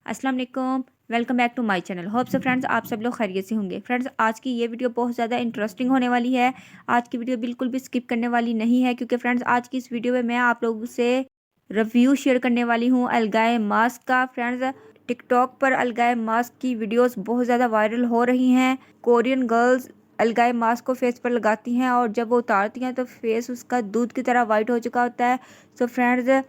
अस्सलाम वालेकुम, welcome back to my channel. Hope so friends आप सब लोग खैरियत से होंगे। फ्रेंड्स आज की ये वीडियो बहुत ज़्यादा इंटरेस्टिंग होने वाली है। आज की वीडियो बिल्कुल भी स्किप करने वाली नहीं है, क्योंकि फ्रेंड्स आज की इस वीडियो में मैं आप लोगों से रिव्यू शेयर करने वाली हूँ अलगाए मास्क का। फ्रेंड्स टिकटॉक पर अलगाए मास्क की वीडियोज़ बहुत ज़्यादा वायरल हो रही हैं। कोरियन गर्ल्स अलगाए मास्क को फेस पर लगाती हैं और जब वो उतारती हैं तो फेस उसका दूध की तरह वाइट हो चुका होता है। सो फ्रेंड्स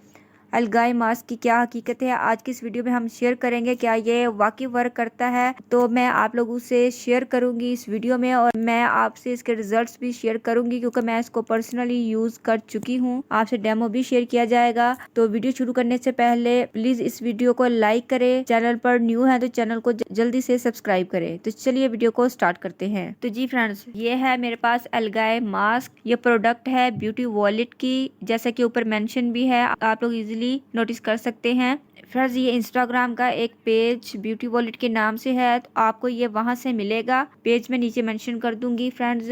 अलगाए मास्क की क्या हकीकत है आज की इस वीडियो में हम शेयर करेंगे। क्या ये वाकई वर्क करता है, तो मैं आप लोगों से शेयर करूंगी इस वीडियो में, और मैं आपसे इसके रिजल्ट्स भी शेयर करूंगी क्योंकि मैं इसको पर्सनली यूज कर चुकी हूँ। आपसे डेमो भी शेयर किया जाएगा। तो वीडियो शुरू करने से पहले प्लीज इस वीडियो को लाइक करें, चैनल पर न्यू है तो चैनल को जल्दी से सब्सक्राइब करें। तो चलिए वीडियो को स्टार्ट करते हैं। तो जी फ्रेंड्स, ये है मेरे पास अलगाए मास्क। ये प्रोडक्ट है ब्यूटी वॉलेट की, जैसा कि ऊपर मेंशन भी है, आप लोग इजीली नोटिस कर सकते हैं। फ्रेंड्स ये इंस्टाग्राम का एक पेज ब्यूटी वॉलेट के नाम से है, तो आपको ये वहां से मिलेगा। पेज में नीचे मेंशन कर दूंगी। फ्रेंड्स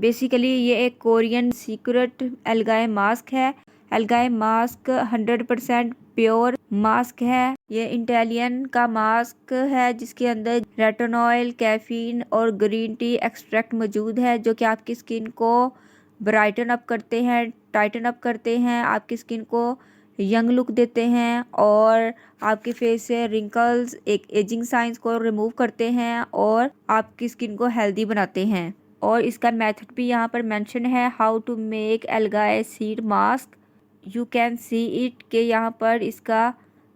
बेसिकली ये एक कोरियन सीक्रेट अलगाए मास्क है। अलगाए मास्क 100% प्योर मास्क है। ये इटालियन का मास्क है जिसके अंदर रेटिनॉल, कैफीन और ग्रीन टी एक्सट्रैक्ट मौजूद है, जो कि आपकी स्किन को ब्राइटन अप करते हैं, टाइटन अप करते हैं, आपकी स्किन को यंग लुक देते हैं और आपके फेस से रिंकल्स, एक एजिंग साइंस को रिमूव करते हैं और आपकी स्किन को हेल्दी बनाते हैं। और इसका मेथड भी यहाँ पर मेंशन है, how to make algae seed mask. You can see it के यहाँ पर इसका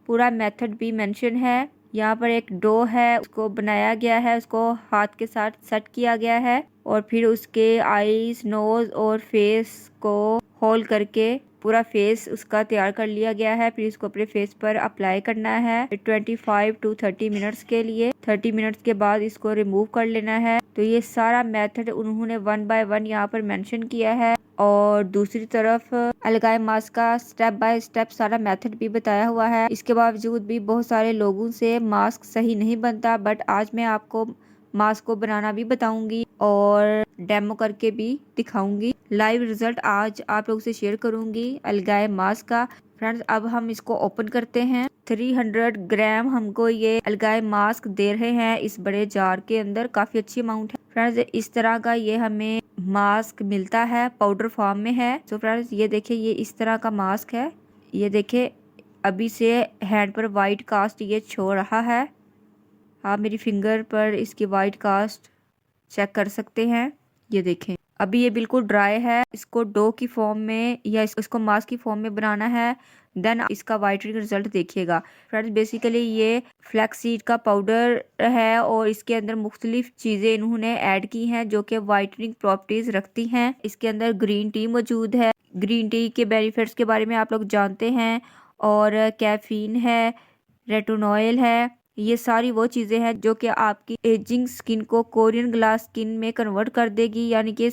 पूरा मेथड भी मेंशन है। यहाँ पर एक डो है, उसको बनाया गया है, उसको हाथ के साथ सेट किया गया है और फिर उसके आईज, नोज और फेस को होल्ड करके पूरा फेस उसका तैयार कर लिया गया है। फिर इसको अपने फेस पर अप्लाई करना है 25 to 30 मिनट्स के लिए। 30 मिनट्स के बाद इसको रिमूव कर लेना है। तो ये सारा मेथड उन्होंने 1 by 1 यहाँ पर मेंशन किया है और दूसरी तरफ अलगाए मास्क का स्टेप बाय स्टेप सारा मेथड भी बताया हुआ है। इसके बावजूद भी बहुत सारे लोगों से मास्क सही नहीं बनता, बट आज मैं आपको मास्क को बनाना भी बताऊंगी और डेमो करके भी दिखाऊंगी। लाइव रिजल्ट आज आप लोगों से शेयर करूंगी अलगाए मास्क का। फ्रेंड्स अब हम इसको ओपन करते हैं। 300 ग्राम हमको ये अलगाए मास्क दे रहे हैं इस बड़े जार के अंदर, काफी अच्छी अमाउंट है। फ्रेंड्स इस तरह का ये हमें मास्क मिलता है, पाउडर फॉर्म में है। तो फ्रेंड्स ये देखिए, ये इस तरह का मास्क है। ये देखिए अभी से हैंड पर वाइट कास्ट ये छोड़ रहा है। आप मेरी फिंगर पर इसकी वाइट कास्ट चेक कर सकते हैं। ये देखें अभी ये बिल्कुल ड्राई है। इसको डो की फॉर्म में या इसको मास्क की फॉर्म में बनाना है, देन इसका वाइटनिंग रिजल्ट देखिएगा। फ्रेंड्स बेसिकली ये फ्लैक्स सीड का पाउडर है और इसके अंदर मुख्तलिफ चीज़ें इन्होंने ऐड की हैं जो कि वाइटनिंग प्रॉपर्टीज रखती हैं। इसके अंदर ग्रीन टी मौजूद है। ग्रीन टी के बेनिफिट्स के बारे में आप लोग जानते हैं। और कैफीन है, रेटिनॉल है, ये सारी वो चीज़ें हैं जो कि आपकी एजिंग स्किन को कोरियन ग्लास स्किन में कन्वर्ट कर देगी, यानी कि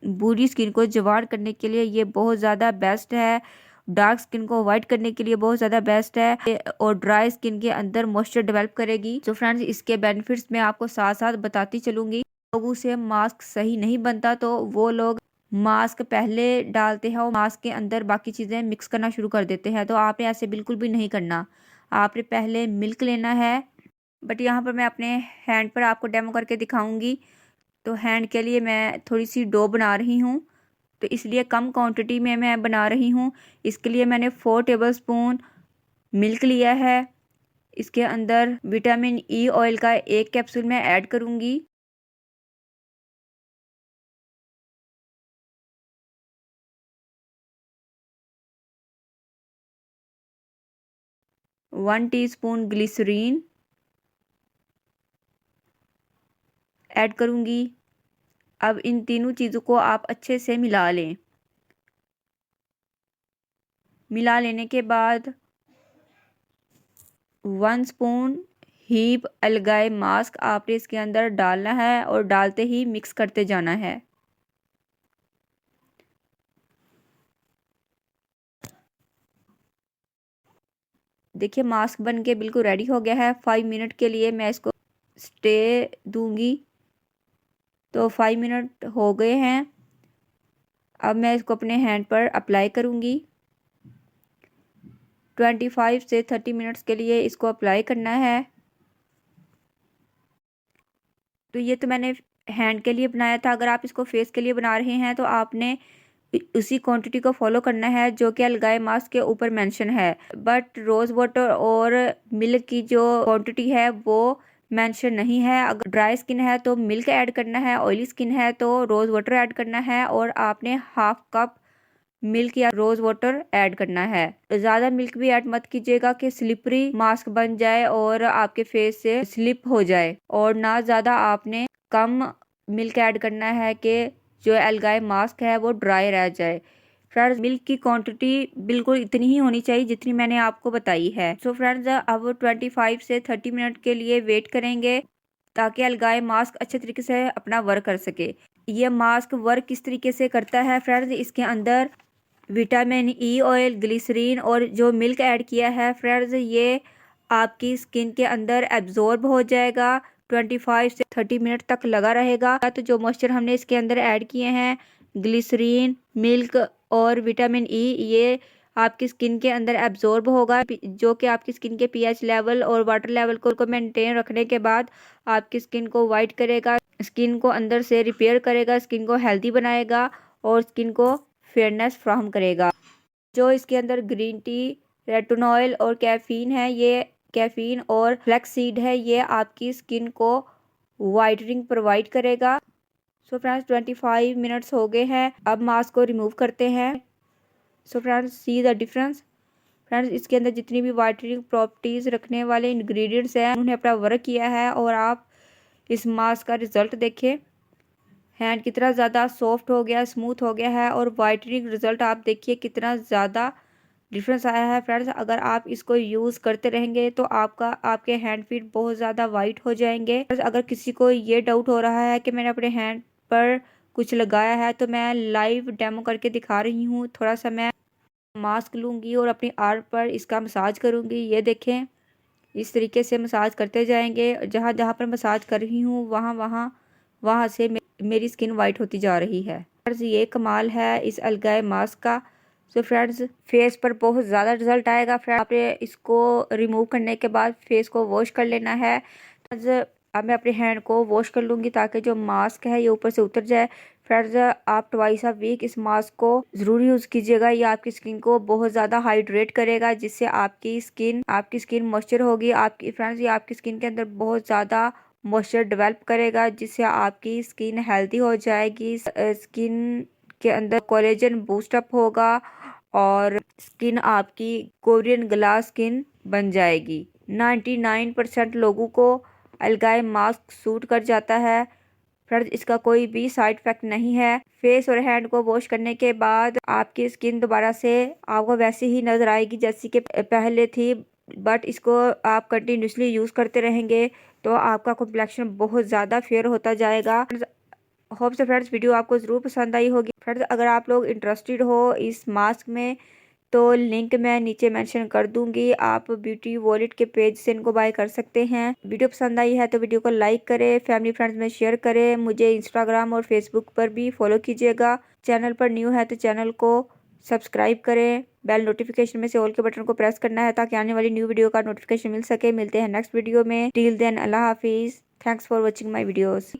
बुरी स्किन को जवान करने के लिए ये बहुत ज़्यादा बेस्ट है। डार्क स्किन को वाइट करने के लिए बहुत ज़्यादा बेस्ट है और ड्राई स्किन के अंदर मॉइस्चर डेवलप करेगी। तो फ्रेंड्स इसके बेनिफिट्स मैं आपको साथ साथ बताती चलूँगी। लोगों से मास्क सही नहीं बनता तो वो लोग मास्क पहले डालते हैं और मास्क के अंदर बाकी चीज़ें मिक्स करना शुरू कर देते हैं। तो आपने ऐसे बिल्कुल भी नहीं करना। आपने पहले मिल्क लेना है, बट यहाँ पर मैं अपने हैंड पर आपको डेमो करके दिखाऊंगी। तो हैंड के लिए मैं थोड़ी सी डो बना रही हूँ, तो इसलिए कम क्वांटिटी में मैं बना रही हूँ। इसके लिए मैंने 4 टेबलस्पून मिल्क लिया है। इसके अंदर विटामिन ई ऑयल का 1 कैप्सूल मैं ऐड करूँगी। वन टीस्पून ग्लिसरीन ऐड करूँगी। अब इन तीनों चीज़ों को आप अच्छे से मिला लें। मिला लेने के बाद 1 स्पून हीप अलगाए मास्क आपने इसके अंदर डालना है और डालते ही मिक्स करते जाना है। देखिए मास्क बन के बिल्कुल रेडी हो गया है। 5 मिनट के लिए मैं इसको स्टे दूंगी। तो 5 मिनट हो गए हैं। अब मैं इसको अपने हैंड पर अप्लाई करूंगी। 25 से 30 मिनट्स के लिए इसको अप्लाई करना है। तो ये तो मैंने हैंड के लिए बनाया था। अगर आप इसको फेस के लिए बना रहे हैं तो आपने उसी क्वांटिटी को फॉलो करना है जो कि अलगाए मास्क के ऊपर मेंशन है। बट रोज़ वाटर और मिल्क की जो क्वांटिटी है वो मेंशन नहीं है। अगर ड्राई स्किन है तो मिल्क ऐड करना है, ऑयली स्किन है तो रोज़ वाटर ऐड करना है, और आपने हाफ कप मिल्क या रोज़ वाटर ऐड करना है। ज़्यादा मिल्क भी ऐड मत कीजिएगा कि स्लिपरी मास्क बन जाए और आपके फेस से स्लिप हो जाए, और ना ज़्यादा आपने कम मिल्क ऐड करना है कि जो अलगाए मास्क है वो ड्राई रह जाए। फ्रेंड्स, मिल्क की क्वांटिटी बिल्कुल इतनी ही होनी चाहिए जितनी मैंने आपको बताई है। सो फ्रेंड्स, अब 25 से 30 मिनट के लिए वेट करेंगे ताकि अलगाए मास्क अच्छे तरीके से अपना वर्क कर सके। ये मास्क वर्क किस तरीके से करता है फ्रेंड्स, इसके अंदर विटामिन ई ऑयल, ग्लिसरीन और जो मिल्क ऐड किया है फ्रेंड्स, ये आपकी स्किन के अंदर एब्जॉर्ब हो जाएगा। 25 से 30 मिनट तक लगा रहेगा। तो जो मॉइस्चर हमने इसके अंदर ऐड किए हैं, ग्लिसरीन, मिल्क और विटामिन ई, ये आपकी स्किन के अंदर एब्जॉर्ब होगा, जो कि आपकी स्किन के पीएच लेवल और वाटर लेवल को मेंटेन रखने के बाद आपकी स्किन को वाइट करेगा, स्किन को अंदर से रिपेयर करेगा, स्किन को हेल्दी बनाएगा और स्किन को फेयरनेस फ्राहम करेगा। जो इसके अंदर ग्रीन टी, रेटिनॉल और कैफीन है, ये कैफीन और फ्लैक्स सीड है, ये आपकी स्किन को वाइटनिंग प्रोवाइड करेगा। सो फ्रेंड्स, 25 मिनट्स हो गए हैं। अब मास्क को रिमूव करते हैं। So friends, see the difference. Friends, इसके अंदर जितनी भी वाइटनिंग प्रॉपर्टीज़ रखने वाले इंग्रेडिएंट्स हैं उन्होंने अपना वर्क किया है, और आप इस मास्क का रिजल्ट देखें। हैंड कितना ज़्यादा सॉफ्ट हो गया, स्मूथ हो गया है, और वाइटनिंग रिजल्ट आप देखिए कितना ज़्यादा डिफरेंस आया है। फ्रेंड्स, अगर आप इसको यूज़ करते रहेंगे तो आपके हैंड फीट बहुत ज़्यादा वाइट हो जाएंगे। अगर किसी को ये डाउट हो रहा है कि मैंने अपने हैंड पर कुछ लगाया है, तो मैं लाइव डेमो करके दिखा रही हूँ। थोड़ा सा मैं मास्क लूँगी और अपनी आर्म पर इसका मसाज करूँगी। ये देखें, इस तरीके से मसाज करते जाएंगे। जहाँ जहाँ पर मसाज कर रही हूँ वहाँ से मेरी स्किन वाइट होती जा रही है। फ्रेंड्स, ये कमाल है इस अलगाए मास्क का। सो फ्रेंड्स, फेस पर बहुत ज़्यादा रिजल्ट आएगा। फ्रेंड्स, आपने इसको रिमूव करने के बाद फेस को वॉश कर लेना है। अब मैं अपने हैंड को वॉश कर लूँगी ताकि जो मास्क है ये ऊपर से उतर जाए। फ्रेंड्स, आप ट्वाइस अ वीक इस मास्क को ज़रूर यूज़ कीजिएगा। ये आपकी स्किन को बहुत ज़्यादा हाइड्रेट करेगा, जिससे आपकी स्किन मॉइस्चर होगी। फ्रेंड्स, ये आपकी स्किन के अंदर बहुत ज़्यादा मॉइस्चर डेवलप करेगा, जिससे आपकी स्किन हेल्दी हो जाएगी। स्किन के अंदर कोलेजन बूस्टअप होगा और स्किन आपकी कोरियन ग्लास स्किन बन जाएगी। 99% लोगों को अलगाए मास्क सूट कर जाता है। फ्रेंड्स, इसका कोई भी साइड इफेक्ट नहीं है। फेस और हैंड को वॉश करने के बाद आपकी स्किन दोबारा से आपको वैसे ही नजर आएगी जैसी कि पहले थी। बट इसको आप कंटिन्यूसली यूज़ करते रहेंगे तो आपका कॉम्प्लेक्शन बहुत ज़्यादा फेयर होता जाएगा। होप से फ्रेंड्स वीडियो आपको ज़रूर पसंद आई होगी। फ्रेंड्स, अगर आप लोग इंटरेस्टेड हो इस मास्क में तो लिंक मैं नीचे मेंशन कर दूंगी। आप ब्यूटी वॉलेट के पेज से इनको बाय कर सकते हैं। वीडियो पसंद आई है तो वीडियो को लाइक करें, फैमिली फ्रेंड्स में शेयर करें। मुझे इंस्टाग्राम और फेसबुक पर भी फॉलो कीजिएगा। चैनल पर न्यू है तो चैनल को सब्सक्राइब करें। बेल नोटिफिकेशन में से ऑल के बटन को प्रेस करना है ताकि आने वाली न्यू वीडियो का नोटिफिकेशन मिल सके। मिलते हैं नेक्स्ट वीडियो में। टिल देन, अल्लाह हाफिज़। Thanks for watching my videos.